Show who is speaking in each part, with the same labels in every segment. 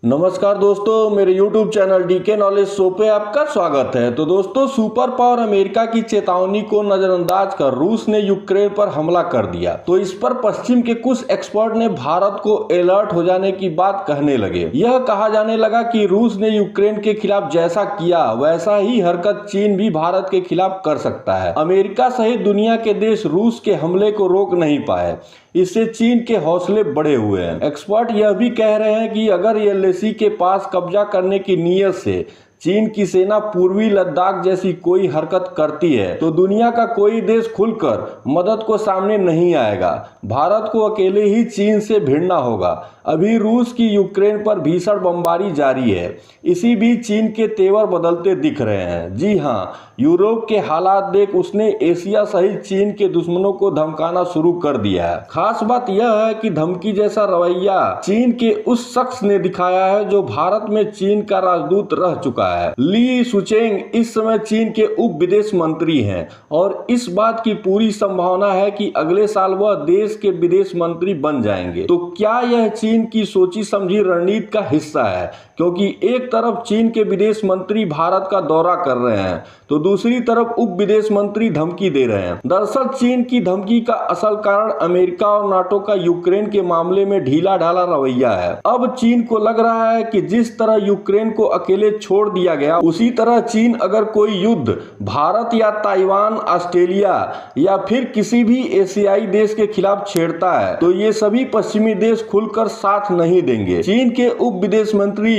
Speaker 1: नमस्कार दोस्तों, मेरे YouTube channel DK knowledge show पे आपका स्वागत है। तो दोस्तों, सुपर पावर अमेरिका की चेतावनी को नजरअंदाज कर रूस ने यूक्रेन पर हमला कर दिया। तो इस पर पश्चिम के कुछ एक्सपर्ट ने भारत को अलर्ट हो जाने की बात कहने लगे। यह कहा जाने लगा कि रूस ने यूक्रेन के खिलाफ जैसा किया वैसा ही हरकत चीन भी भारत के खिलाफ कर सकता है। अमेरिका सहित दुनिया के देश रूस के हमले को रोक नहीं पाए, इससे चीन के हौसले बढ़े हुए हैं। एक्सपर्ट यह भी कह रहे हैं कि अगर एलएसी के पास कब्जा करने की नीयत से चीन की सेना पूर्वी लद्दाख जैसी कोई हरकत करती है तो दुनिया का कोई देश खुलकर मदद को सामने नहीं आएगा। भारत को अकेले ही चीन से भिड़ना होगा। अभी रूस की यूक्रेन पर भीषण बमबारी जारी है। इसी बीच चीन के तेवर बदलते दिख रहे हैं। जी हां, यूरोप के हालात देख उसने एशिया सहित चीन के दुश्मनों को धमकाना शुरू कर दिया है। खास बात यह है कि धमकी जैसा रवैया चीन के उस शख्स ने दिखाया है जो भारत में चीन का राजदूत रह चुका है। ली शुचेंग इस समय चीन के उप विदेश मंत्री हैं और इस बात की पूरी संभावना है कि अगले साल वह देश के विदेश मंत्री बन जाएंगे। तो क्या यह चीन की सोची समझी रणनीति का हिस्सा है? क्योंकि एक तरफ चीन के विदेश मंत्री भारत का दौरा कर रहे हैं तो दूसरी तरफ उप विदेश मंत्री धमकी दे रहे हैं। दरअसल चीन की धमकी का असल कारण अमेरिका और नाटो का यूक्रेन के मामले में ढीला ढाला रवैया है। अब चीन को लग रहा है कि जिस तरह यूक्रेन को अकेले छोड़ दिया गया, उसी तरह चीन अगर कोई युद्ध भारत या ताइवान, ऑस्ट्रेलिया या फिर किसी भी एशियाई देश के खिलाफ छेड़ता है तो ये सभी पश्चिमी देश खुलकर साथ नहीं देंगे। चीन के उप विदेश मंत्री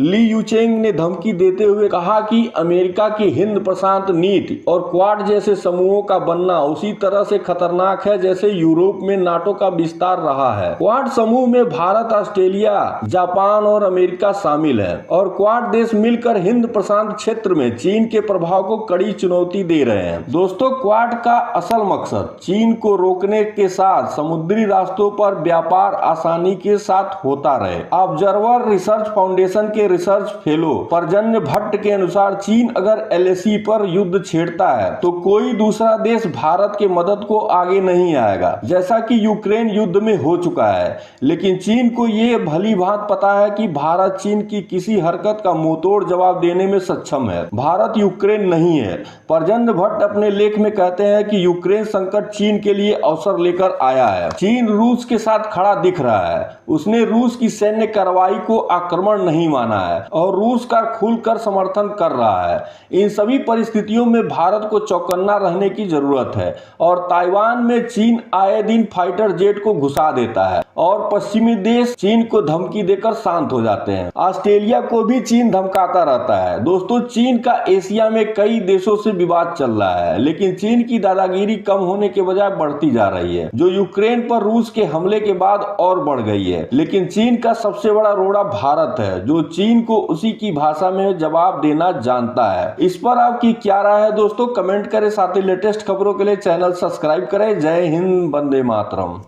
Speaker 1: ली यूचेंग ने धमकी देते हुए कहा कि अमेरिका की हिंद प्रशांत नीति और क्वाड जैसे समूहों का बनना उसी तरह से खतरनाक है जैसे यूरोप में नाटो का विस्तार रहा है। क्वाड समूह में भारत, ऑस्ट्रेलिया, जापान और अमेरिका शामिल है और क्वाड देश मिलकर हिंद प्रशांत क्षेत्र में चीन के प्रभाव को कड़ी चुनौती दे रहे हैं। दोस्तों, क्वाड का असल मकसद चीन को रोकने के साथ समुद्री रास्तों पर व्यापार आसानी के साथ होता रहे। ऑब्जर्वर रिसर्च फाउंडेशन के रिसर्च फेलो परजन्य भट्ट के अनुसार चीन अगर एलएसी पर युद्ध छेड़ता है तो कोई दूसरा देश भारत के मदद को आगे नहीं आएगा, जैसा कि यूक्रेन युद्ध में हो चुका है। लेकिन चीन को ये भली भांति पता है कि भारत चीन की किसी हरकत का मुंहतोड़ जवाब देने में सक्षम है। भारत यूक्रेन नहीं है। परजन्य भट्ट अपने लेख में कहते हैं कि यूक्रेन संकट चीन के लिए अवसर लेकर आया है। चीन रूस के साथ खड़ा दिख रहा है। उसने रूस की सैन्य कार्रवाई को आक्रमण नहीं माना है और रूस का खुलकर समर्थन कर रहा है। इन सभी परिस्थितियों में भारत को चौकन्ना रहने की जरूरत है और ताइवान में चीन आए दिन फाइटर जेट को घुसा देता है और पश्चिमी देश चीन को धमकी देकर शांत हो जाते हैं। ऑस्ट्रेलिया को भी चीन धमकाता रहता है। दोस्तों, चीन का एशिया में कई देशों से विवाद चल रहा है, लेकिन चीन की दादागिरी कम होने के बजाय बढ़ती जा रही है, जो यूक्रेन पर रूस के हमले के बाद और बढ़ गई है। लेकिन चीन का सबसे बड़ा रोड़ा भारत है, जो चीन को उसी की भाषा में जवाब देना जानता है। इस पर आपकी क्या राय है दोस्तों? कमेंट करें। साथ ही लेटेस्ट खबरों के लिए चैनल सब्सक्राइब करें। जय हिंद, वंदे मातरम।